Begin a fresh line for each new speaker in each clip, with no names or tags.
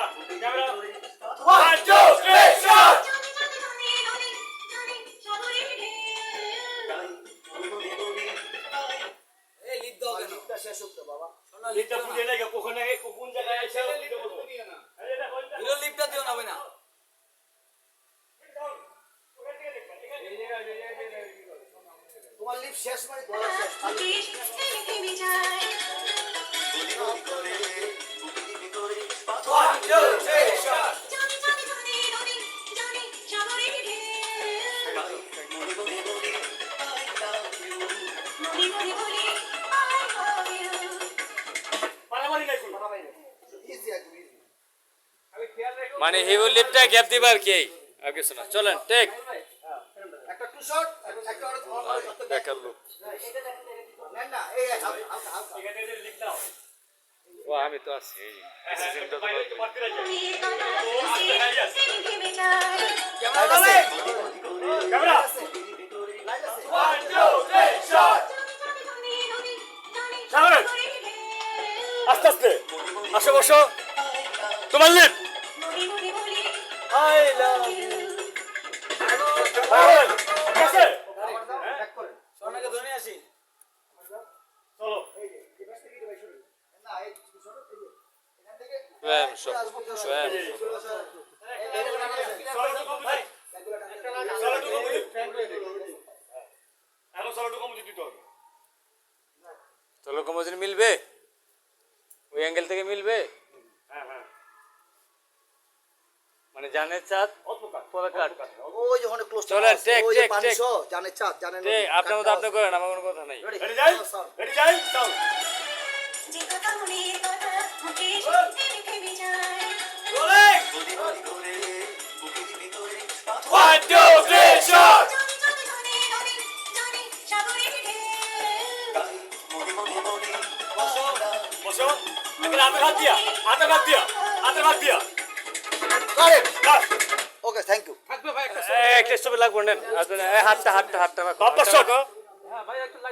One, two, three, shot! লিপটা ফুটে লাগে কোখানে কোন জায়গায় আছে লিপটা বলবো হিরো লিপটা দিও না ভাই না
তোমার লিপ শেষ মানে বলা শেষ
One, two, three, shot! মারামারি নাই কোন
ইজি একদম ইজি
মানে হিউ লিপটা গ্যাপ দিবার কি আর কিছু না চলেন টেক
একটা টু শট একটা
দেখার লোক
না না এই হালকা হালকা
এখানে লিপ দাও
ও আমি তো আছি এই সিজনটা তো
বাইরে মারতে রাখি ক্যামেরা
লাইট আছে
One, two, three, shot! সামনে আস্তে আস্তে আসো বসো তোমার লিপ
আই লাভ ইউ
ঠিক আছে
ব্যাক করেন
সোনাকে ধরে আসি
চলো
এই যে এই পাশ থেকে এটা ভাই শুরু না এই টু শট এই যে এখান থেকে
স্বয়ং সব স্বয়ং
চলো তো কমপ্লিট চলো তো কমপ্লিট এখন চলো তো কমপ্লিট দিতে হবে
চলো কমোজিন মিলবে ওই অ্যাঙ্গেল থেকে মিলবে
হ্যাঁ হ্যাঁ
মানে জানের চাঁদ
অল্প কাট
পরে কাট
ওই যে অনেক ক্লোজ
চলেন, টেক,
ওই যে
টেক,
500 জানে চাঁদ জানেন
তে আপনার মতো আপনি করেন আমার কোনো কথা নাই
রেডি যাই রেডি যাই চল রোলিং 1 2 3 শট বসো বসো এখানে হাতের ভাগ দিয়া
correct
bus
okay thank you
একটা স্টপে লাগবো নেন আসবেন এই হাতটা রাখো
বাম্পার শট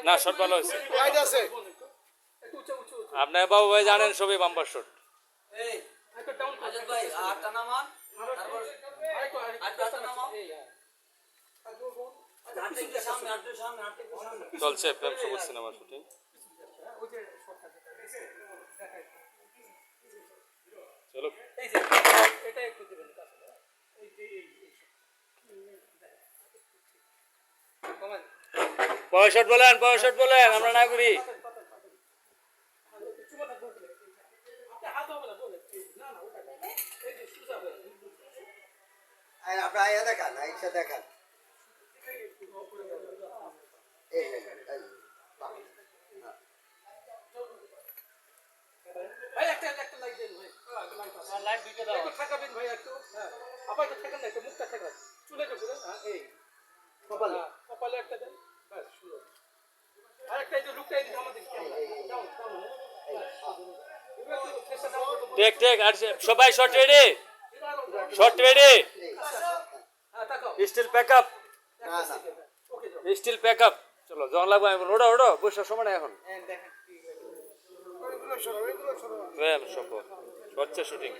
না শট ভালো হয়েছে
রাইট আছে
আপনার বাবু ভাই জানেন সবই বাম্পার শট চলছে প্রেম সবুজ সিনেমার শুটিং চলো পয়সট বলেন আমরা না করি
আয় আপনি আয়া দেখান আইসা দেখান এই
ভাই একটা লাইট দেন ভাই
লাইট দুইটা দাও
একটু থাকাবেন ভাই একটু হ্যাঁ আবার একটু থাকেন না একটু মুখটা থাকান চুলে একটু ঘুরেন হ্যাঁ এই
কপালে
কপালে একটা দেন বাস সুন্দর আর একটা এই যে লুকটা এই দিকে আমাদের ডাউন
টেক আর সবাই শট রেডি
হ্যাঁ তাকাও
স্টিল প্যাকআপ
না না
স্টিল প্যাকআপ চলো যখন লাগবে আমি ওড়ো বসে সময় নাই এখন
দেখেন
প্রেম সফল হচ্ছে শুটিং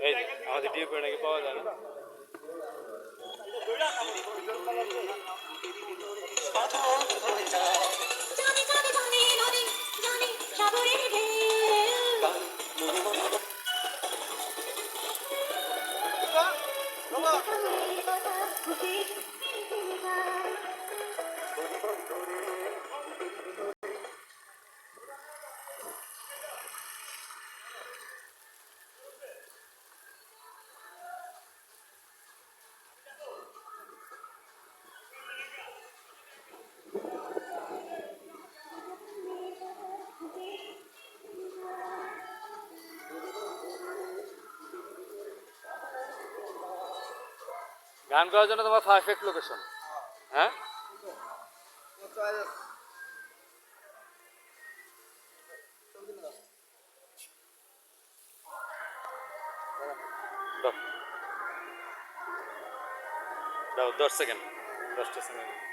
এই আমাদের ডিউ করে নাকি পাওয়া যায় না গান করার জন্য তোমার পারফেক্ট লোকেশন হ্যাঁ দাও 10 সেকেন্ড 10 সেকেন্ড